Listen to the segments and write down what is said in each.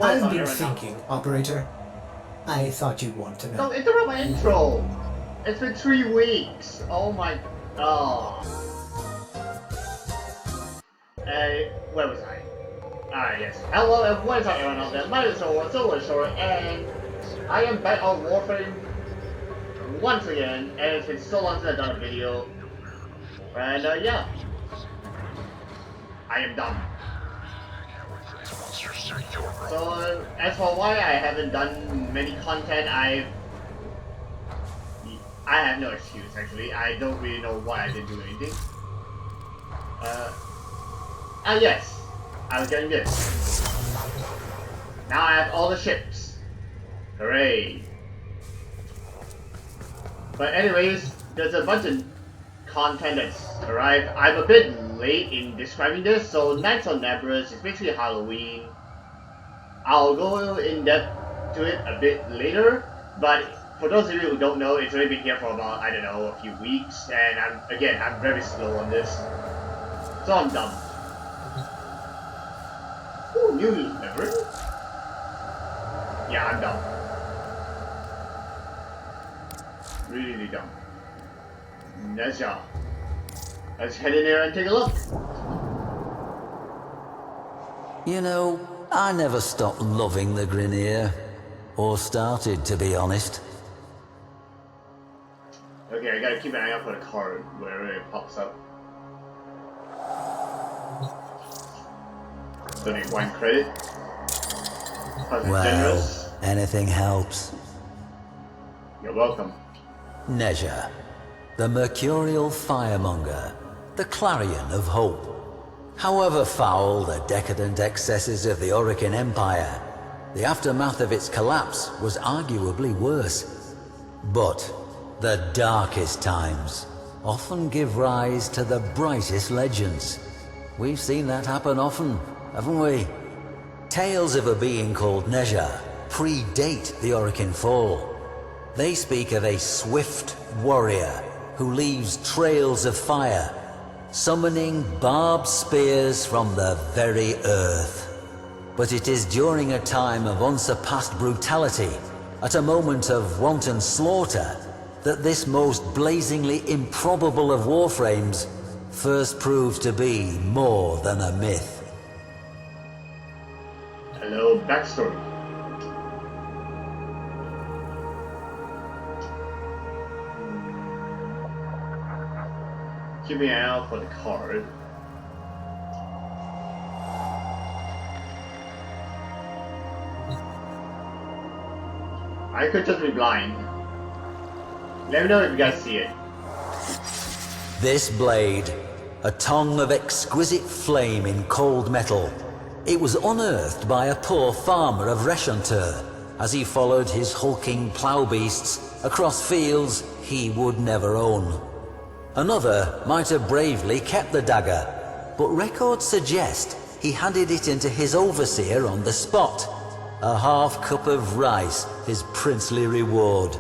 I've been thinking, operator. I thought you'd want to know. Don't interrupt my intro! It's been 3 weeks! Oh my... Oh. Where was I? Ah, yes. Hello everyone, it's everyone out there. My name is Silver, and I am back on Warframe once again, and it's been so long since I've done a video. And yeah. I am done. So, as for why I haven't done many content, I have no excuse actually. I don't really know why I didn't do anything. Yes. I was getting this. Now I have all the ships. Hooray. But anyways, there's a bunch of content that's arrived. I'm a bit late in describing this, so Nights on Naberus is basically Halloween. I'll go in depth to it a bit later, but for those of you who don't know, it's already been here for about, I don't know, a few weeks, and I'm very slow on this. So I'm dumb. Who knew Naberus? Yeah, I'm dumb. Really dumb. Nezha. Let's head in there and take a look. You know, I never stopped loving the Grineer. Or started, to be honest. Okay, I gotta keep an eye out for the card wherever it pops up. Donate 1 credit. Well, generous. Anything helps. You're welcome. Nezha, the mercurial firemonger, the clarion of hope. However foul the decadent excesses of the Orokin Empire, the aftermath of its collapse was arguably worse. But the darkest times often give rise to the brightest legends. We've seen that happen often, haven't we? Tales of a being called Nezha predate the Orokin fall. They speak of a swift warrior who leaves trails of fire, summoning barbed spears from the very earth. But it is during a time of unsurpassed brutality, at a moment of wanton slaughter, that this most blazingly improbable of warframes first proved to be more than a myth. Hello, backstory. Keep an eye out for the card. I could just be blind. Let me know if you guys see it. This blade, a tongue of exquisite flame in cold metal, it was unearthed by a poor farmer of Reshantur as he followed his hulking plough beasts across fields he would never own. Another might have bravely kept the dagger, but records suggest he handed it into his overseer on the spot. A half cup of rice, his princely reward.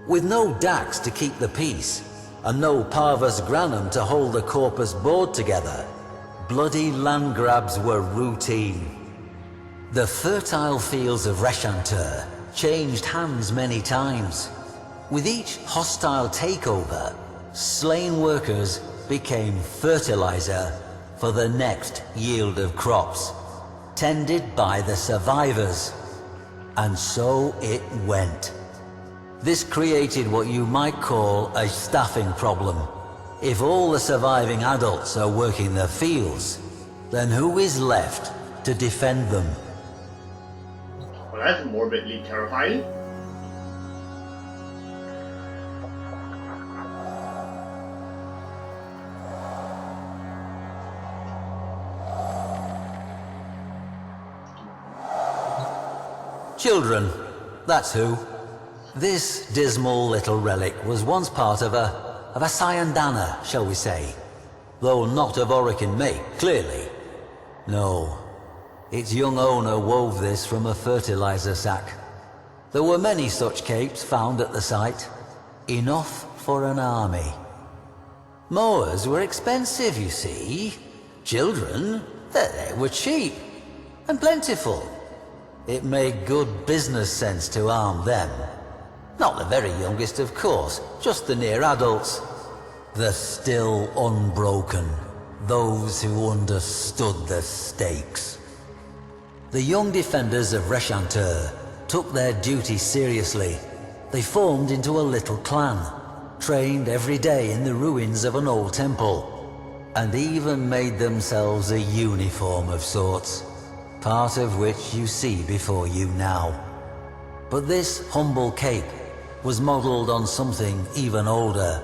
With no dax to keep the peace, and no parvus granum to hold the corpus board together, bloody land grabs were routine. The fertile fields of Reshantur changed hands many times. With each hostile takeover, slain workers became fertilizer for the next yield of crops, tended by the survivors. And so it went. This created what you might call a staffing problem. If all the surviving adults are working the fields, then who is left to defend them? Well, that's morbidly terrifying. Children, that's who. This dismal little relic was once part of a Sayandana, shall we say. Though not of Orokin make, clearly. No, its young owner wove this from a fertilizer sack. There were many such capes found at the site, enough for an army. Mowers were expensive, you see. Children, they were cheap and plentiful. It made good business sense to arm them. Not the very youngest, of course, just the near adults. The still unbroken, those who understood the stakes. The young defenders of Reshantur took their duty seriously. They formed into a little clan, trained every day in the ruins of an old temple, and even made themselves a uniform of sorts, part of which you see before you now. But this humble cape was modelled on something even older,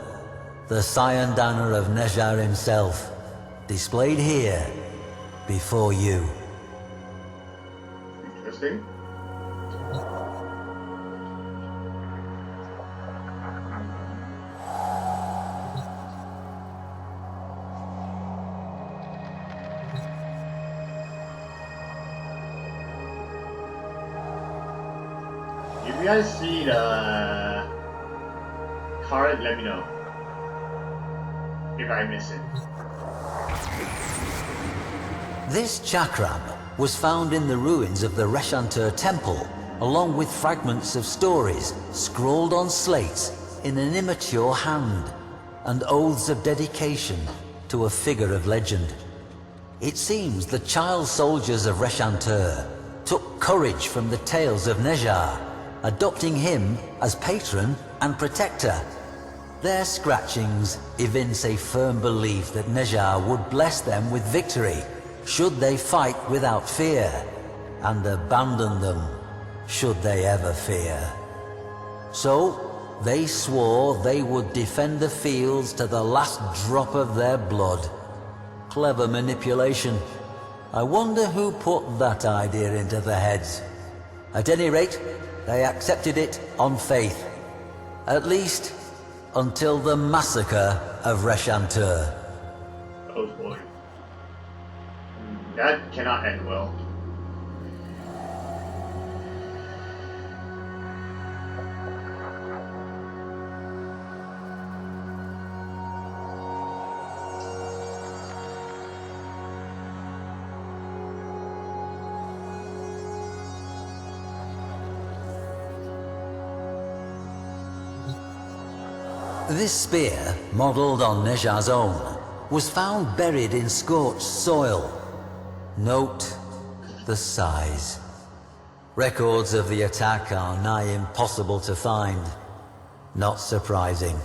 the Scion-Danner of Nezha himself, displayed here before you. Interesting. If you guys see the card, let me know if I miss it. This chakram was found in the ruins of the Reshantur temple, along with fragments of stories scrawled on slates in an immature hand, and oaths of dedication to a figure of legend. It seems the child soldiers of Reshantur took courage from the tales of Nezha, adopting him as patron and protector. Their scratchings evince a firm belief that Nezha would bless them with victory should they fight without fear, and abandon them should they ever fear. So they swore they would defend the fields to the last drop of their blood. Clever manipulation. I wonder who put that idea into their heads. At any rate, they accepted it on faith. At least, until the massacre of Reshantur. Oh boy. That cannot end well. This spear, modelled on Nezha's own, was found buried in scorched soil. Note the size. Records of the attack are nigh impossible to find. Not surprising.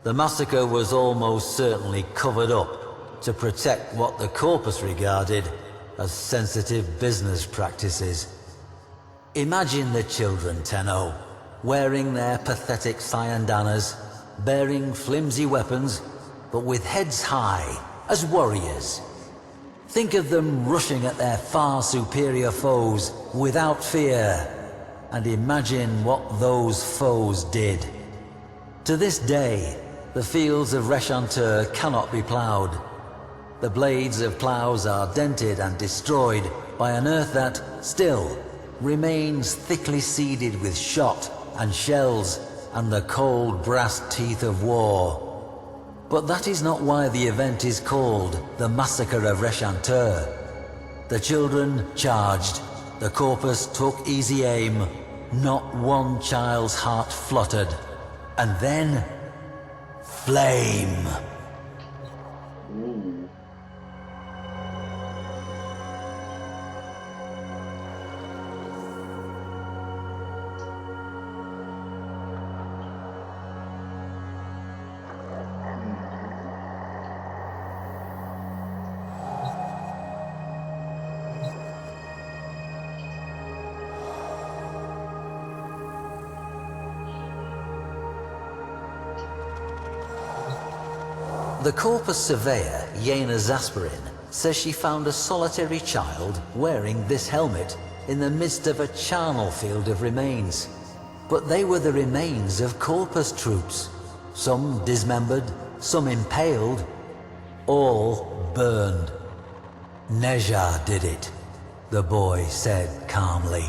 The massacre was almost certainly covered up to protect what the corpus regarded as sensitive business practices. Imagine the children, Tenno, wearing their pathetic Scion-Danners, bearing flimsy weapons, but with heads high as warriors. Think of them rushing at their far superior foes without fear, and imagine what those foes did. To this day, the fields of Reshantur cannot be ploughed. The blades of ploughs are dented and destroyed by an earth that, still, remains thickly seeded with shot and shells and the cold brass teeth of war. But that is not why the event is called the Massacre of Reshantur. The children charged, the corpus took easy aim, not one child's heart fluttered, and then flame. Ooh. The corpus surveyor, Yena Zasperin, says she found a solitary child wearing this helmet in the midst of a charnel field of remains. But they were the remains of corpus troops, some dismembered, some impaled, all burned. Nezha did it, the boy said calmly.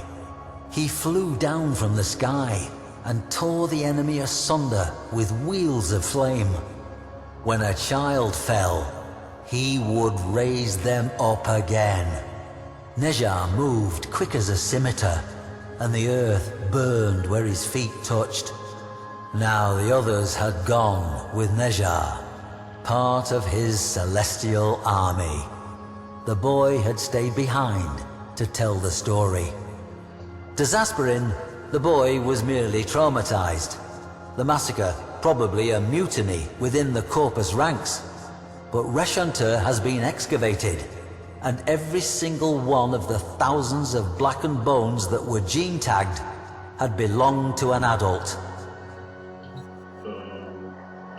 He flew down from the sky and tore the enemy asunder with wheels of flame. When a child fell, he would raise them up again. Nezha moved quick as a scimitar, and the earth burned where his feet touched. Now the others had gone with Nezha, part of his celestial army. The boy had stayed behind to tell the story. To Zasperin, the boy was merely traumatized. The massacre, probably a mutiny within the Corpus ranks. But Reshantur has been excavated, and every single one of the thousands of blackened bones that were gene-tagged had belonged to an adult.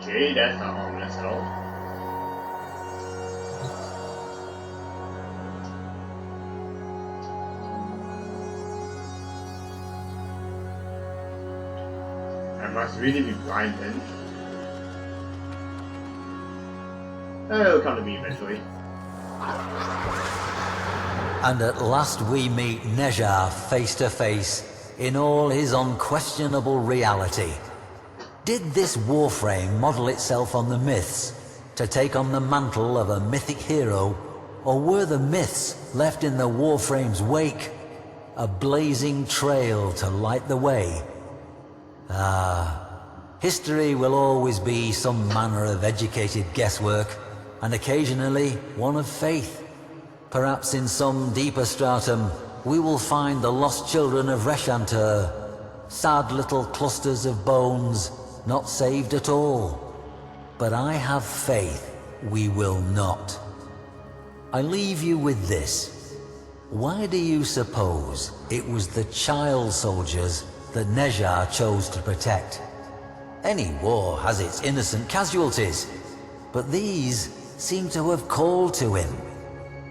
Okay, that's not ominous at all. I must really be blind then. It'll come to me eventually. And at last we meet Nezha face to face in all his unquestionable reality. Did this Warframe model itself on the myths to take on the mantle of a mythic hero, or were the myths left in the Warframe's wake, a blazing trail to light the way? History will always be some manner of educated guesswork, and occasionally one of faith. Perhaps in some deeper stratum, we will find the lost children of Reshantur, sad little clusters of bones, not saved at all. But I have faith we will not. I leave you with this. Why do you suppose it was the child soldiers that Nezha chose to protect? Any war has its innocent casualties, but these seem to have called to him.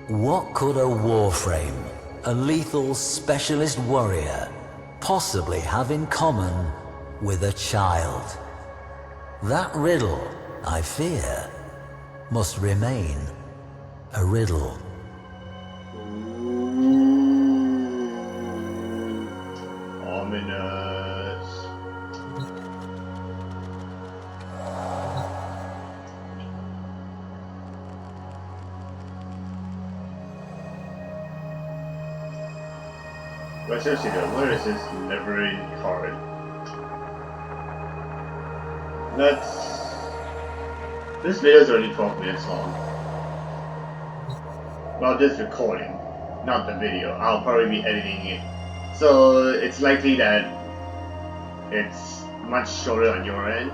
What could a Warframe, a lethal specialist warrior, possibly have in common with a child? That riddle, I fear, must remain a riddle. Ominous. But seriously though, where is this never-ending card? This video is already 12 minutes long. Well, this recording, not the video. I'll probably be editing it. So it's likely that it's much shorter on your end.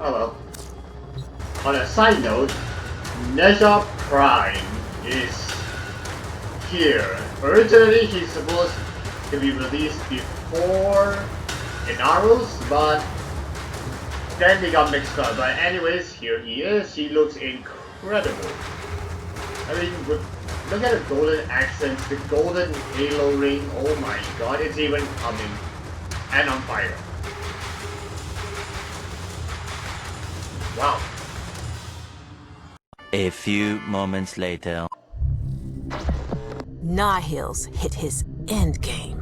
Oh well. On a side note, Nezha Prime is here. Originally, he's supposed to be released before Naberus, but then they got mixed up. But anyways, here he is. He looks incredible. I mean, look at the golden accents, the golden halo ring. Oh my god, it's even coming. And on fire. Wow. A few moments later. Nihil's hit his endgame.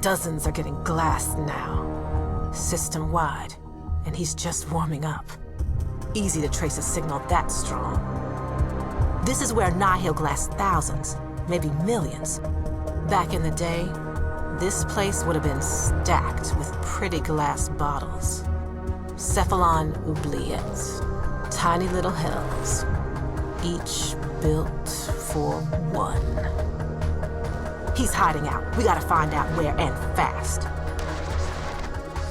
Dozens are getting glassed now, system-wide, and he's just warming up. Easy to trace a signal that strong. This is where Nihil glassed thousands, maybe millions. Back in the day, this place would have been stacked with pretty glass bottles. Cephalon oubliettes, tiny little hells, each built for one. He's hiding out. We gotta find out where and fast.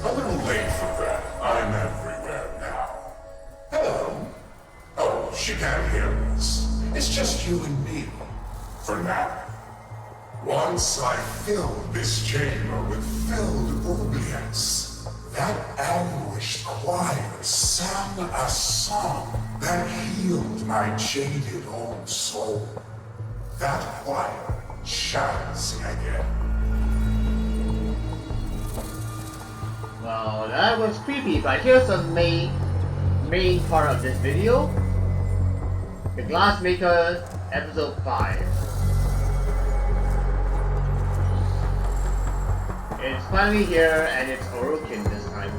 A little late for that. I'm everywhere now. Hello? Oh, she can't hear us. It's just you and me. For now. Once I filled this chamber with filled oubliettes, that anguished choir sang a song that healed my jaded old soul. That choir shall sing again. Well, that was creepy, but here's the main part of this video. The Glassmaker, episode 5. It's finally here, and it's Orokin this time.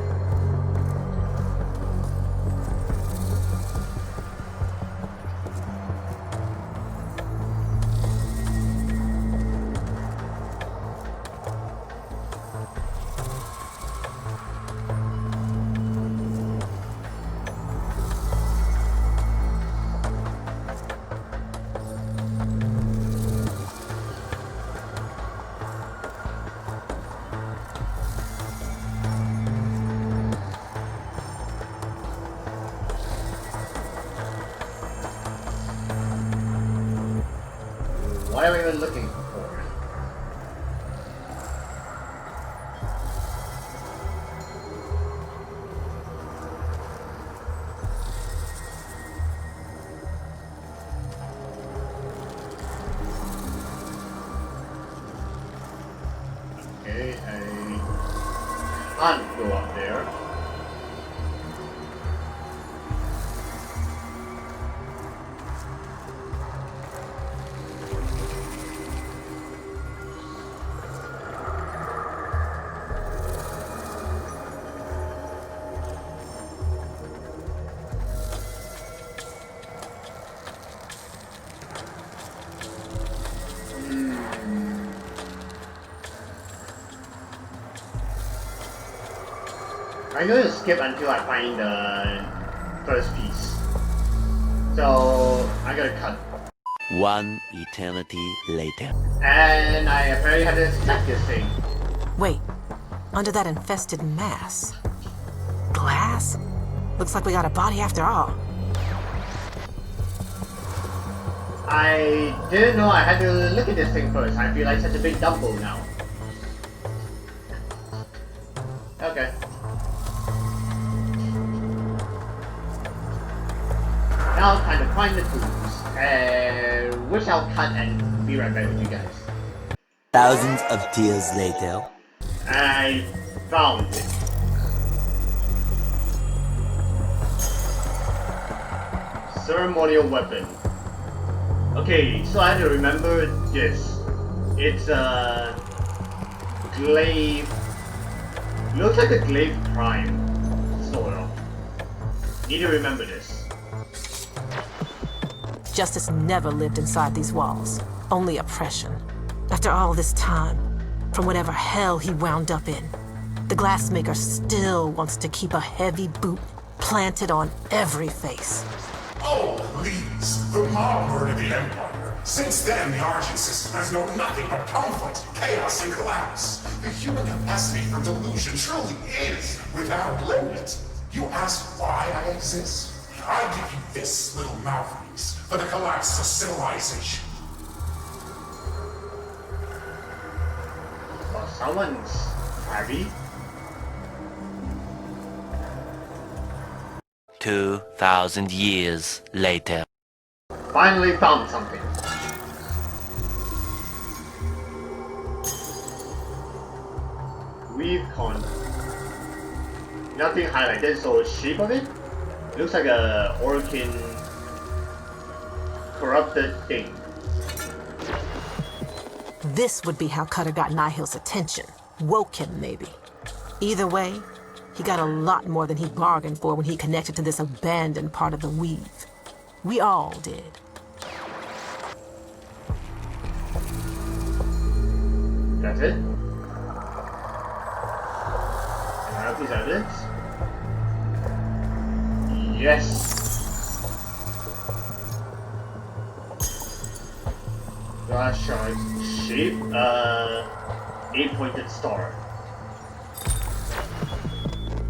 What am I even looking for? Okay, I can't go up there. I'm going to skip until I find the first piece. So I'm going to cut. One eternity later. And I apparently have to set this thing. Wait, under that infested mass. Glass? Looks like we got a body after all. I didn't know I had to look at this thing first. I feel like such a big dumbo now. Okay. Now time to find the tools, which I'll cut and be right back with you guys. Thousands of tears later. I found it. Ceremonial weapon. Okay, so I had to remember this. It's a glaive. Looks like a glaive prime, sort of. Need to remember this. Justice never lived inside these walls. Only oppression. After all this time, from whatever hell he wound up in, the Glassmaker still wants to keep a heavy boot planted on every face. Oh, please. The mob murdered the Empire. Since then, the Argent system has known nothing but conflict, chaos, and collapse. The human capacity for delusion truly is without limit. You ask why I exist? I give you this little mouthpiece for the collapse of civilization. Well, someone's happy. 2,000 years later. Finally found something. Weave con. Nothing highlighted, so shape of it looks like a Orokin corrupted thing. This would be how Cutter got Nihil's attention. Woke him, maybe. Either way, he got a lot more than he bargained for when he connected to this abandoned part of the weave. We all did. That's it? Can I have these evidence? Yes! Glass shards. Shape? 8-pointed star.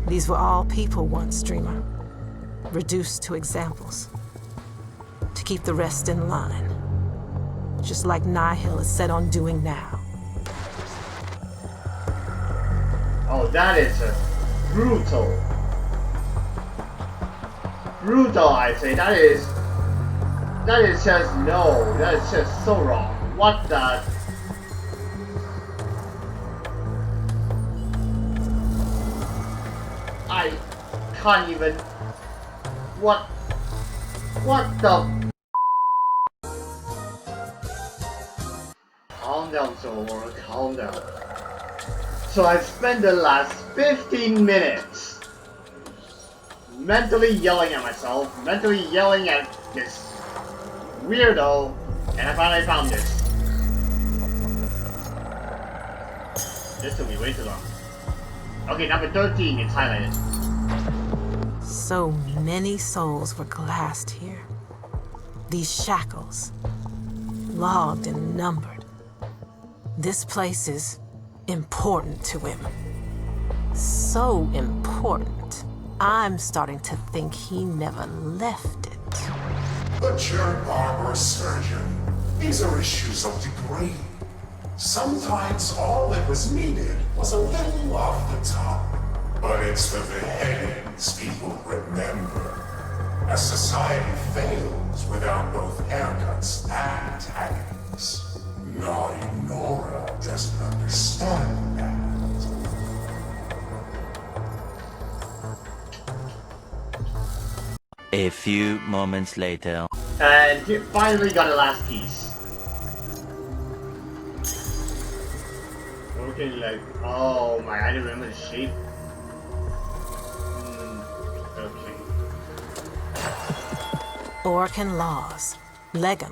These were all people once, Dreamer. Reduced to examples. To keep the rest in line. Just like Nihil is set on doing now. Oh, that is brutal. Brutal, I say. That is just, no. That is just so wrong. What the? I can't even. What the? Calm down, Zoro, calm down. So I spent the last 15 minutes mentally yelling at myself, mentally yelling at this weirdo, and I finally found this. This took me way too long. Okay, number 13, it's highlighted. So many souls were glassed here. These shackles, logged and numbered. This place is important to him. So important, I'm starting to think he never left it. But your barbarous surgeon, these are issues of degree. Sometimes all that was needed was a little off the top. But it's the beheadings people remember. As society fails without both haircuts and taggings. Naughty Nora doesn't understand that. A few moments later. And he finally got the last piece. Okay, like, oh my, I didn't remember the shape. Okay. Orcan laws. Legum.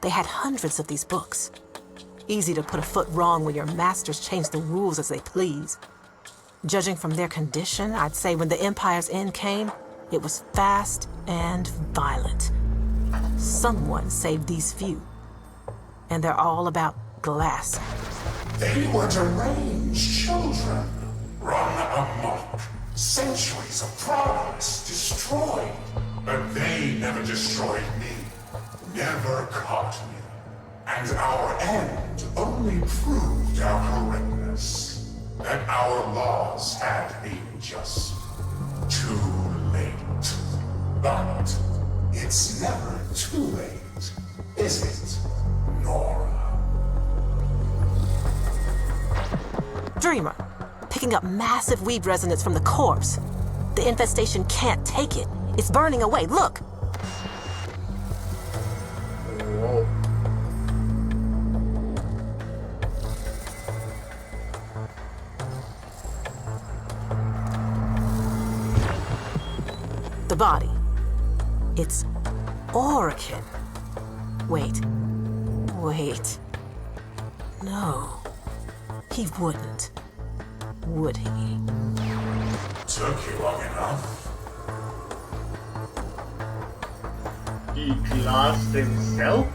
They had hundreds of these books. Easy to put a foot wrong when your masters change the rules as they please. Judging from their condition, I'd say when the Empire's end came, it was fast and violent. Someone saved these few. And they're all about glass. They were deranged children, run amok. Centuries of progress destroyed. But they never destroyed me, never caught me. And our end only proved our correctness. That our laws had been just too late. But it's never too late, is it, Nora? Dreamer, picking up massive weed resonance from the corpse. The infestation can't take it. It's burning away, look! Whoa. The body. It's Orcan. Wait. No. He wouldn't. Would he? Took you long enough. He glassed himself?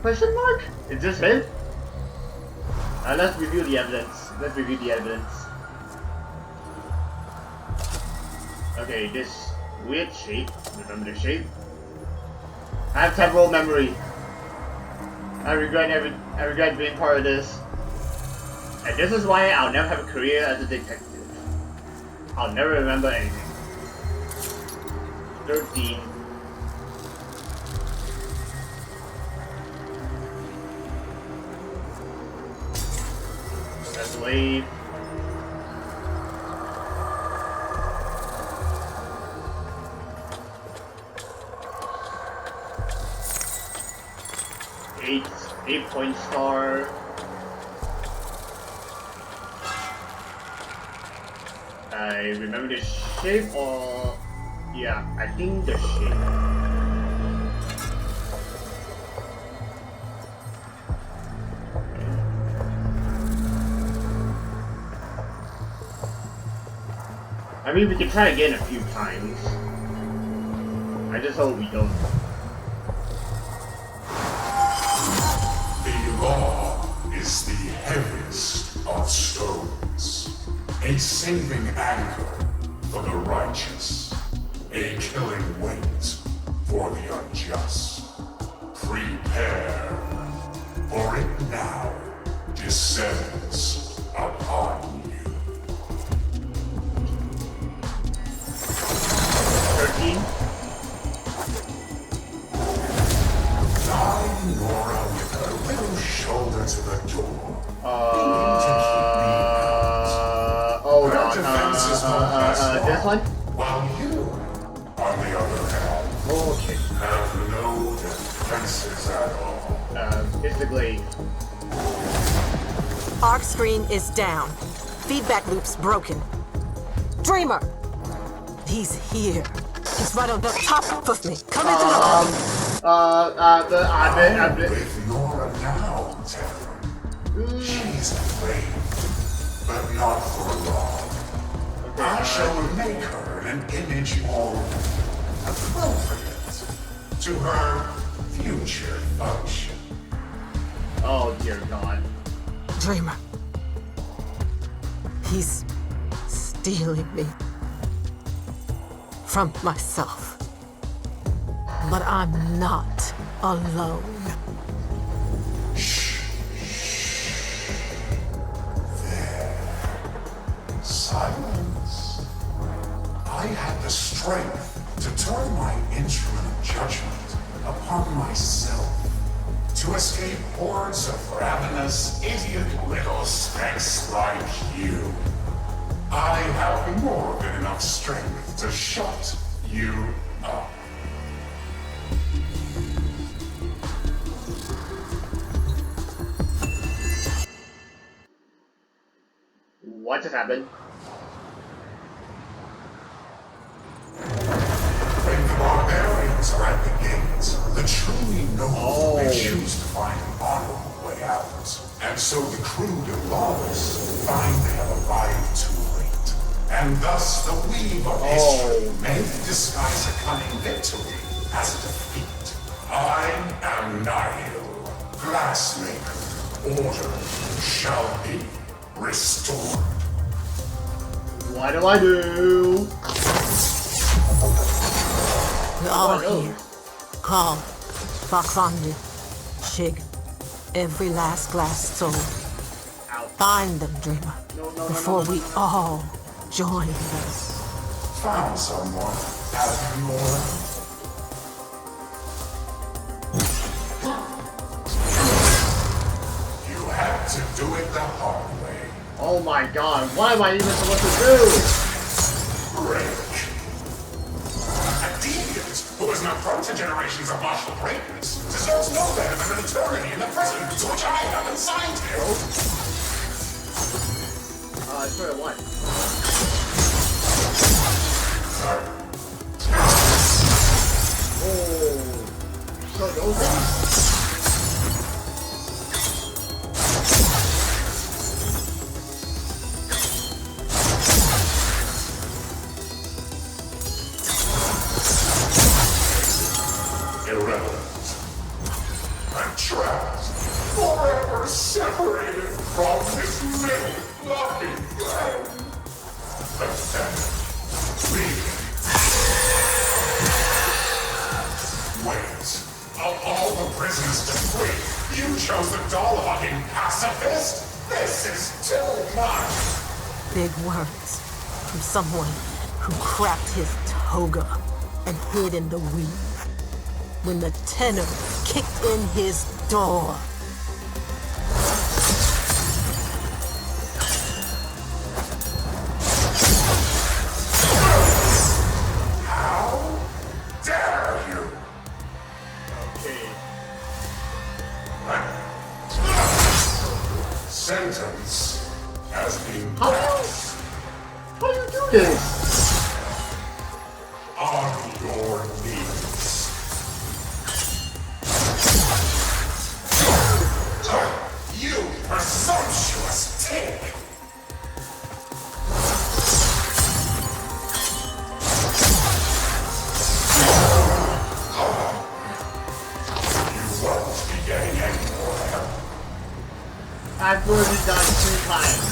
Question mark? Is this him? Let's review the evidence. Okay, this weird shape. Remember the shape? I have temporal memory. I regret being part of this. And this is why I'll never have a career as a detective. I'll never remember anything. 13. Let's leave. Eight point star. I remember the shape, or yeah, I think the shape. I mean, we can try again a few times. I just hope we don't. The law is the heaviest of stones. A saving anchor for the righteous. A killing weight for the unjust. Prepare, for it now descends upon you. 13. Fly Nora with her little shoulder to the door. Oh god. This last one? While you, on the other hand, Okay. have no defenses at all. It's the glaive. Arc screen is down. Feedback loop's broken. Dreamer! He's here. He's right on the top of me. Come into I'm with Nora now, Terran. She's afraid, but not for long. I shall make her an image more appropriate to her future function. Oh dear God. Dreamer. He's stealing me from myself. But I'm not alone. Silence. I had the strength to turn my instrument judgment upon myself, to escape hordes of ravenous, idiot little specks like you. I have more than enough strength to shut you up. What just happened? When the barbarians are at the gates, the truly noble may choose to find an honorable way out. And so the crude and lawless find they have arrived too late. And thus the weave of history may disguise a cunning victory as a defeat. I am Nihil, Glassmaker. Order shall be restored. What do I do? We're all here. Call. Fox on you. Shig. Every last glass soul. Find them, Dreamer. Before we all join them. Found someone, have you, Nora? You had to do it the hard way. Oh my God, what am I even supposed to do? Break. A deviant who is not prone to generations of martial greatness deserves no better than an eternity in the prison to which I have assigned him. It's for what? Oh. So those things? Irrelevant. I'm trapped, forever separated from this little fluffy friend. Pathetic. Really. Wait. Of all the prisoners to free, you chose the doll-hugging pacifist? This is too much. Big words from someone who cracked his toga and hid in the weave when the tenor kicked in his door. How dare you? Okay. Sentence has been How passed. do you do this? On your knees. You presumptuous tick! You won't be getting any more help. I've already done 2 times.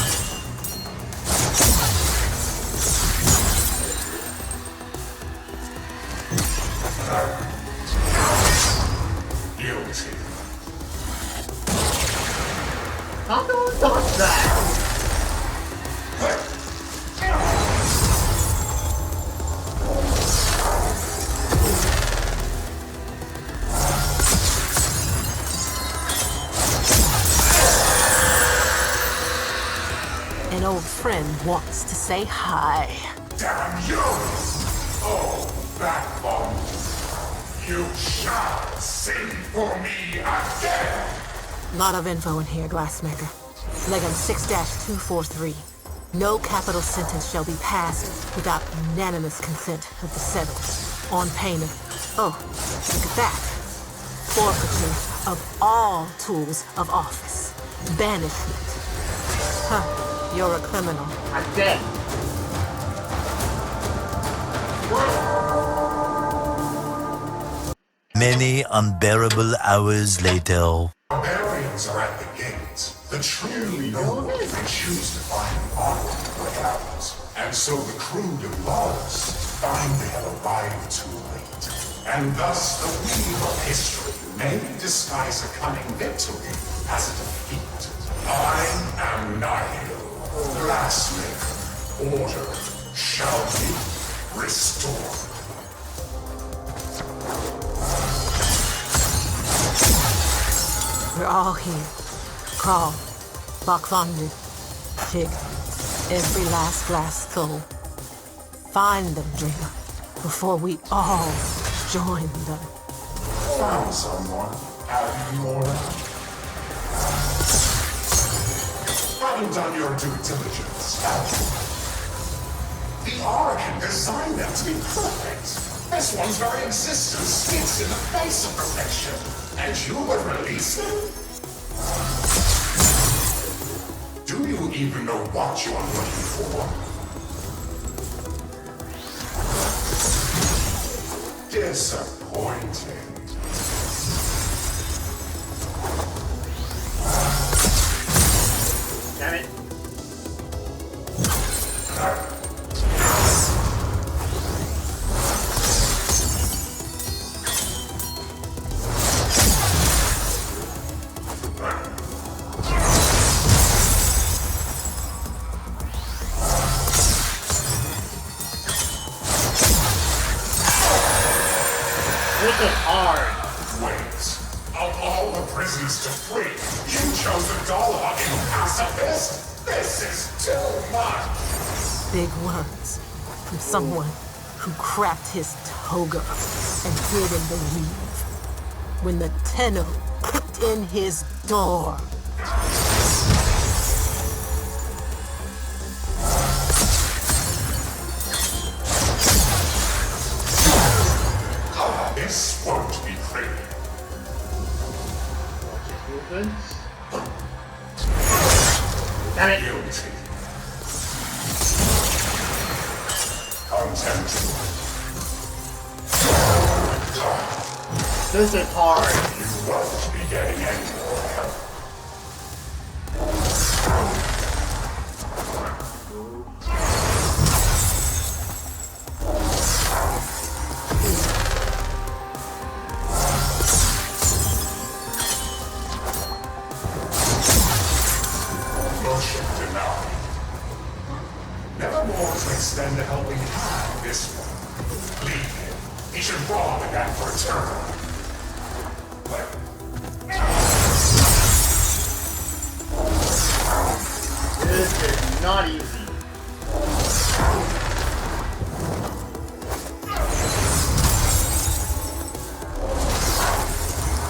Guilty. How do I dodge that? An old friend wants to say hi. Damn you! Oh, backbone. You shall sing for me again! Lot of info in here, Glassmaker. Legum 6-243. No capital sentence shall be passed without unanimous consent of the settled, on pain of, oh, look at that, forfeiture of all tools of office, banishment. Huh, you're a criminal. I'm dead. Many unbearable hours later. Barbarians are at the gate. The truly noble they choose to find honor like ours. And so the crude and lawless find they have arrived too late. And thus the weave of history may disguise a coming victory as a defeat. I am Nihil, Glassmaker. Order shall be restored. We're all here. Crawl, Bakvandu, Pig, every last glass soul. Find them, dreamer, before we all join them. Found someone. Have you more? Haven't done your due diligence, have you? The Origin designed them to be perfect. This one's very existence spits in the face of perfection. And you would release them? Do you even know what you are looking for? Disappointing. Damn it. This is hard. Wait. Of all the prisons to free, you chose a doll-hugging pacifist? This is too much. Big words from someone who cracked his toga and hid in the weave. When the Tenno kicked in his door. This won't be pretty. Movements. Damn it. Guilty. Contempt. This is hard. You won't be getting any more help. Motion denied. Never more to extend a helping hand this one. Leave him. He should brawl again for a turn. This is not easy.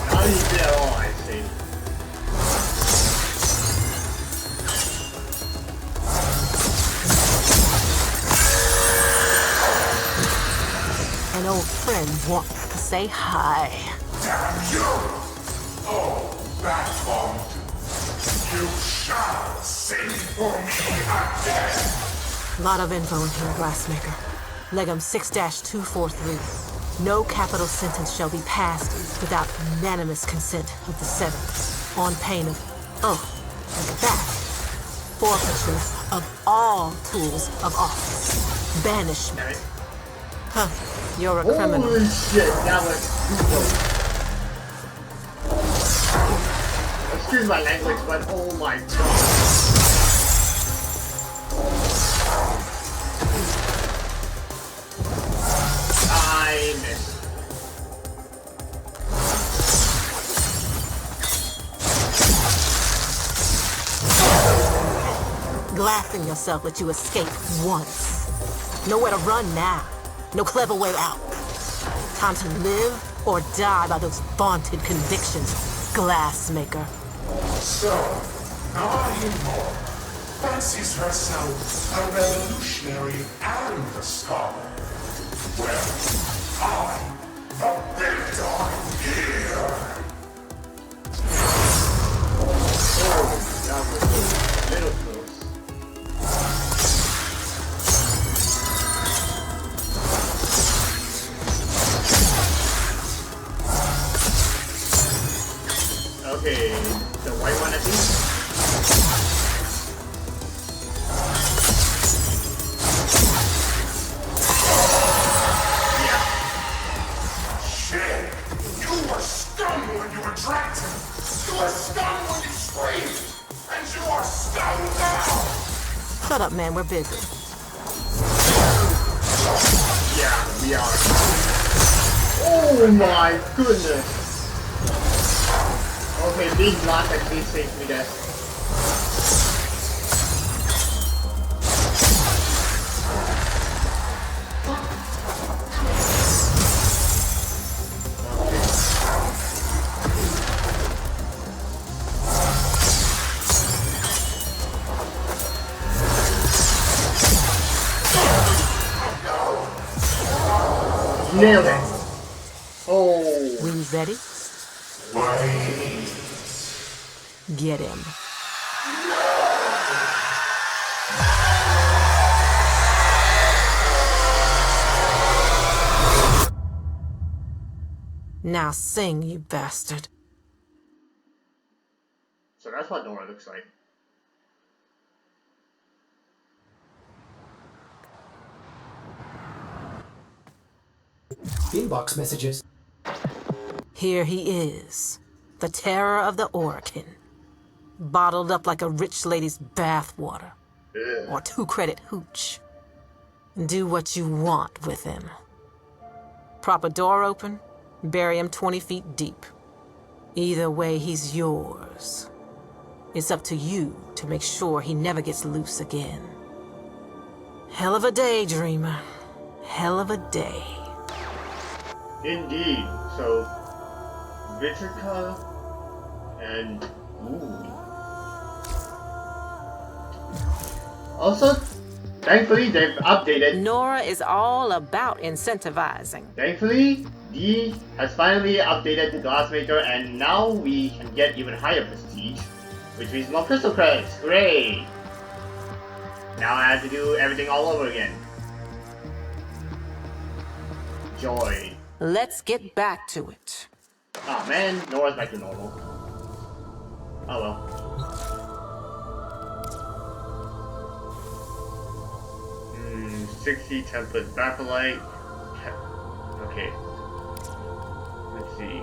Not easy at all, I think. An old friend wants to say hi. Damn you! Oh, backbone. You shall sing for me again! Lot of info in here, Glassmaker. Legum 6-243. No capital sentence shall be passed without unanimous consent of the settled, on pain of, oh, look at that, forfeiture of all tools of office, banishment. Huh, you're a criminal. Holy shit, that was too close. Excuse my language, but oh my god. I missed. Glassing yourself that you escaped once. Nowhere to run now. No clever way out. Time to live or die by those vaunted convictions, Glassmaker. So, our immortal fancies herself a revolutionary and a scholar. Well, I'm a big dog here. Oh, that was a little close. Okay, the white one, I think. Yeah. Shit! You were stunned when you were dragged. You were stunned when you screamed. And you are stunned now! Shut up, man. We're busy. Yeah, we are. Oh my goodness! Okay, being blocked actually saved me there. Nailed it! Oh. We ready? Wait. Get him. Now sing, you bastard. So that's what Nora looks like. Inbox messages. Here he is, the terror of the Orakin. Bottled up like a rich lady's bathwater. Or 2-credit hooch. Do what you want with him. Prop a door open, bury him 20 feet deep. Either way, he's yours. It's up to you to make sure he never gets loose again. Hell of a day, dreamer. Hell of a day. Indeed. So, Vitrica and Also, thankfully they've updated. Nora is all about incentivizing. Thankfully, D has finally updated the Glassmaker, and now we can get even higher prestige, which means more crystal credits. Hooray! Now I have to do everything all over again. Joy. Let's get back to it. Ah man, Nora's back to normal. Oh well. 60 template Baphilite. Okay. Let's see.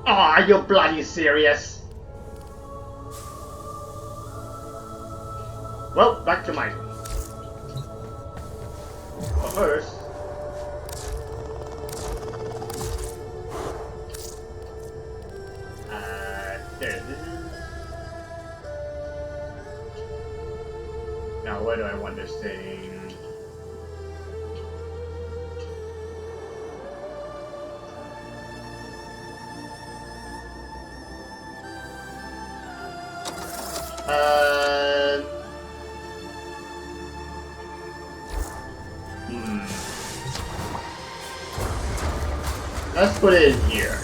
Oh, are you bloody serious? Well, back to mine. But first, there it is. Now, where do I want this thing? Let's put it in here.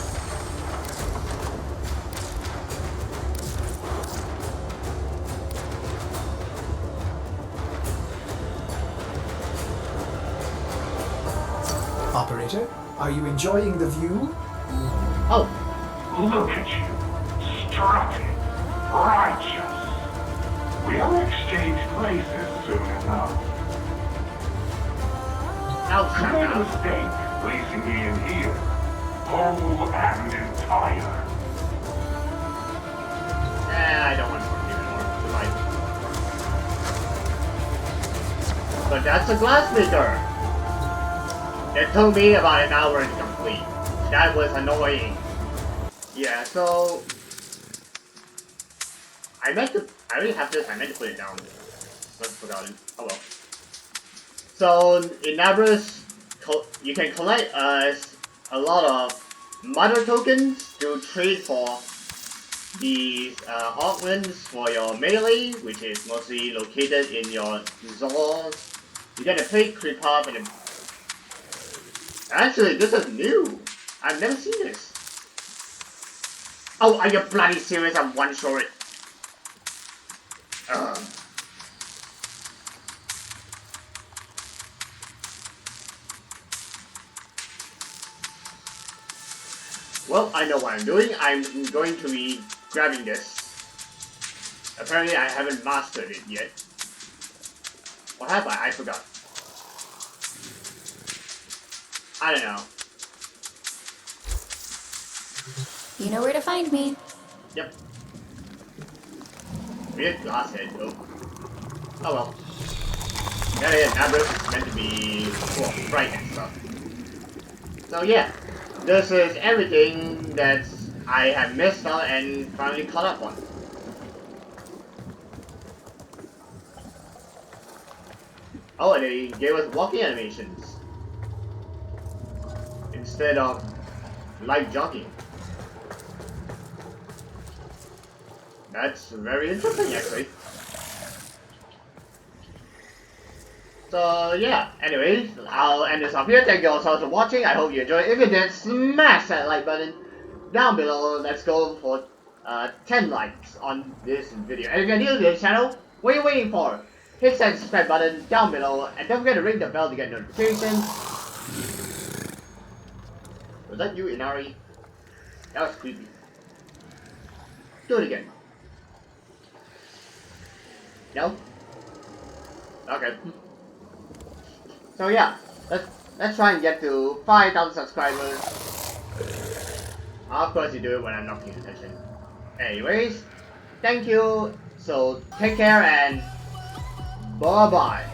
Operator, are you enjoying the view? Oh. Look at you, strutting, righteous. We'll exchange places soon enough. Ouch, You made a mistake placing me in here, whole and entire. I don't want to work anymore. Goodbye. But that's a Glassmaker! It took me about an hour to complete. That was annoying. Yeah, so I already have this, I meant to put it down. But forgotten. Oh well. So in Naberus, you can collect a lot of mother tokens to trade for these augments for your melee, which is mostly located in your Zors. You get a plate, creep up, and actually, this is new. I've never seen this. Oh, are you bloody serious? I'm one short. Well, I know what I'm doing. I'm going to be grabbing this. Apparently, I haven't mastered it yet. What have I? I forgot. I don't know. You know where to find me. Yep. Weird glass head, though. Oh well. Yeah, Naberus is meant to be, well, bright and stuff. So yeah, this is everything that I have missed out and finally caught up on. Oh, and they gave us walking animations instead of light jogging. That's very interesting, actually. So yeah, anyways, I'll end this off here. Thank you all so much for watching. I hope you enjoyed. If you did, smash that like button down below. Let's go for 10 likes on this video. And if you're new to this channel, what are you waiting for? Hit that subscribe button down below, and don't forget to ring the bell to get notifications. Was that you, Inari? That was creepy. Do it again. No? Okay. So yeah, let's try and get to 5,000 subscribers. Of course you do it when I'm not paying attention. Anyways, thank you. So take care and bye bye.